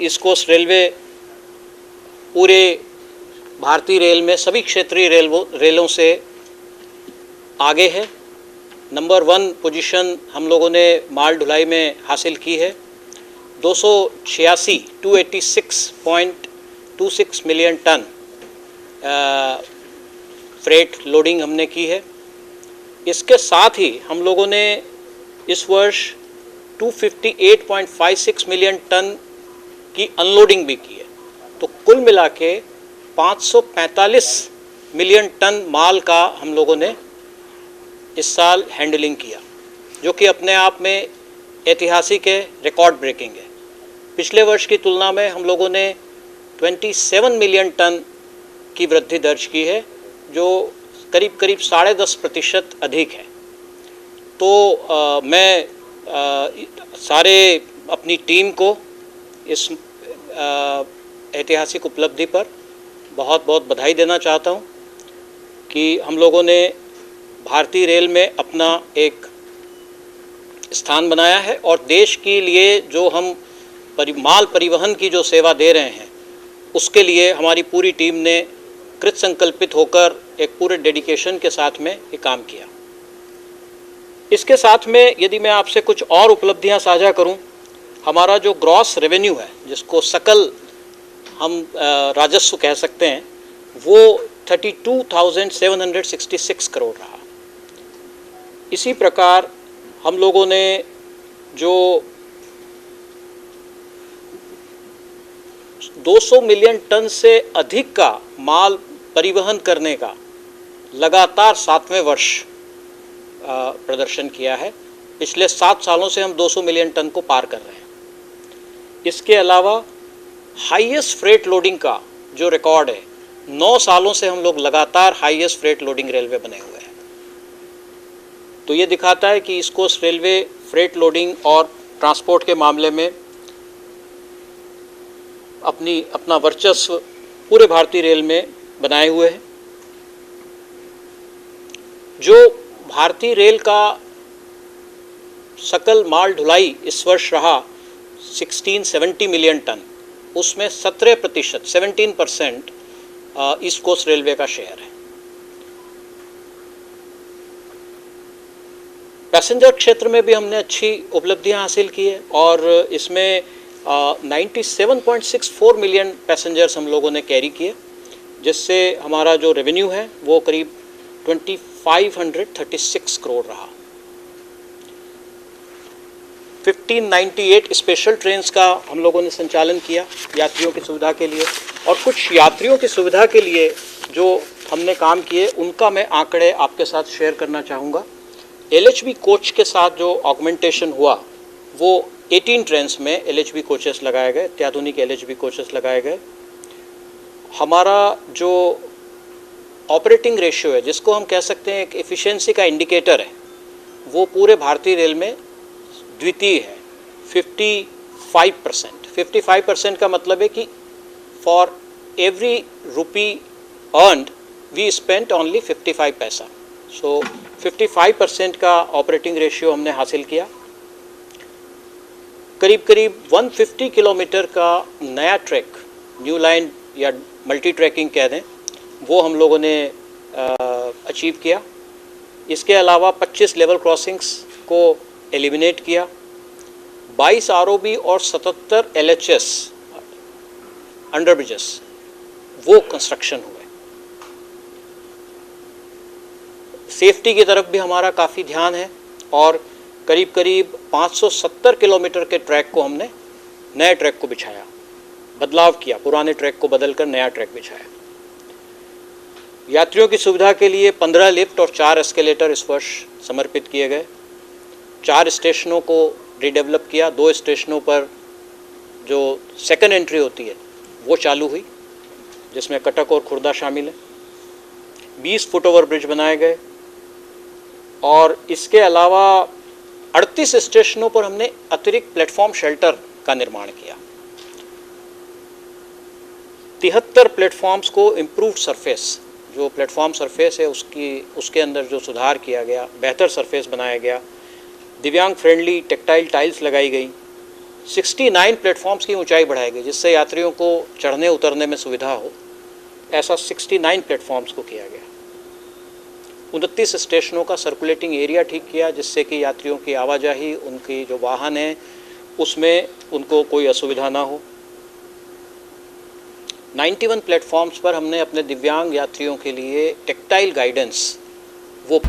East coast railway पूरे भारतीय rail में सभी क्षेत्रीय रेलों से आगे है। नंबर 1 पोजीशन हम लोगों ने माल ढुलाई में हासिल की है। 286 मिलियन टन फ्रेट लोडिंग हमने की है। इसके साथ ही हम लोगों ने इस वर्ष 258.56 मिलियन टन की अनलोडिंग भी की है। तो कुल मिला के 545 मिलियन टन माल का हम लोगों ने इस साल हैंडलिंग किया, जो कि अपने आप में ऐतिहासिक है, रिकॉर्ड ब्रेकिंग है। पिछले वर्ष की तुलना में हम लोगों ने 27 मिलियन टन की वृद्धि दर्ज की है, जो करीब 10.5% अधिक है। तो मैं सारे अपनी टीम को इस ऐतिहासिक उपलब्धि पर बहुत बहुत बधाई देना चाहता हूं कि हम लोगों ने भारतीय रेल में अपना एक स्थान बनाया है और देश के लिए जो हम माल परिवहन की जो सेवा दे रहे हैं उसके लिए हमारी पूरी टीम ने कृत संकल्पित होकर एक पूरे डेडिकेशन के साथ में ये काम किया। इसके साथ में यदि मैं आपसे कुछ और उपलब्धियां साझा करूं, हमारा जो ग्रॉस रेवेन्यू है, जिसको सकल हम राजस्व कह सकते हैं, वो 32,766 करोड़ रहा। इसी प्रकार हम लोगों ने जो 200 मिलियन टन से अधिक का माल परिवहन करने का लगातार 7वें वर्ष प्रदर्शन किया है। पिछले 7 सालों से हम 200 मिलियन टन को पार कर रहे हैं। इसके अलावा हाईएस्ट फ्रेट लोडिंग का जो रिकॉर्ड है, 9 सालों से हम लोग लगातार हाईएस्ट फ्रेट लोडिंग रेलवे बने हुए हैं। तो ये दिखाता है कि east coast railway freight loading और ट्रांसपोर्ट के मामले में अपना वर्चस्व पूरे भारतीय रेल में बनाए हुए है। जो भारतीय रेल का सकल माल ढुलाई इस वर्ष रहा 1670 मिलियन टन, उसमें 17% ईस्ट कोस्ट रेलवे का शेयर है। पैसेंजर क्षेत्र में भी हमने अच्छी उपलब्धियां हासिल की है और इसमें 97.64 मिलियन पैसेंजर्स हम लोगों ने कैरी किए, जिससे हमारा जो रेवेन्यू है वो करीब 2536 करोड़ रहा। 1598 स्पेशल ट्रेन्स का हम लोगों ने संचालन किया यात्रियों की सुविधा के लिए, और कुछ यात्रियों की सुविधा के लिए जो हमने काम किए उनका मैं आंकड़े आपके साथ शेयर करना चाहूँगा। LHB कोच के साथ जो ऑगमेंटेशन हुआ वो 18 ट्रेन्स में LHB कोचेस लगाए गए, अत्याधुनिक LHB कोचेस लगाए गए। हमारा जो ऑपरेटिंग रेशियो है, जिसको हम कह सकते हैं एक एफिशिएंसी का इंडिकेटर है, वो पूरे भारतीय रेल में द्वितीय है, 55%। 55% का मतलब है कि for every rupee earned we spent only 55 paisa. सो 55% का ऑपरेटिंग रेशियो हमने हासिल किया। करीब 150 किलोमीटर का नया ट्रैक, न्यू लाइन या मल्टी ट्रैकिंग कह दें, वो हम लोगों ने अचीव किया। इसके अलावा 25 लेवल क्रॉसिंग्स को एलिमिनेट किया। 22 ROB और 77 LHS अंडर ब्रिजेस वो कंस्ट्रक्शन हुए। सेफ्टी की तरफ भी हमारा काफ़ी ध्यान है और करीब 570 किलोमीटर के ट्रैक को हमने नए ट्रैक को बिछाया, बदलाव किया, पुराने ट्रैक को बदलकर नया ट्रैक बिछाया। यात्रियों की सुविधा के लिए 15 लिफ्ट और 4 एस्केलेटर इस वर्ष समर्पित किए गए। 4 स्टेशनों को रीडेवलप किया। 2 स्टेशनों पर जो सेकंड एंट्री होती है वो चालू हुई, जिसमें कटक और खुर्दा शामिल है। 20 फुट ओवर ब्रिज बनाए गए और इसके अलावा 38 स्टेशनों पर हमने अतिरिक्त प्लेटफॉर्म शेल्टर का निर्माण किया। 73 प्लेटफॉर्म्स को इम्प्रूव्ड सरफेस, जो प्लेटफॉर्म सरफेस है उसके अंदर जो सुधार किया गया, बेहतर सरफेस बनाया गया। दिव्यांग फ्रेंडली टेक्टाइल टाइल्स लगाई गई। 69 प्लेटफॉर्म्स की ऊंचाई बढ़ाई गई जिससे यात्रियों को चढ़ने उतरने में सुविधा हो। ऐसा 69 प्लेटफॉर्म्स को किया गया। 29 स्टेशनों का सर्कुलेटिंग एरिया ठीक किया जिससे कि यात्रियों की आवाजाही, उनकी जो वाहन है उसमें उनको कोई असुविधा ना हो। 91 प्लेटफॉर्म्स पर हमने अपने दिव्यांग यात्रियों के लिए टेक्टाइल गाइडेंस वो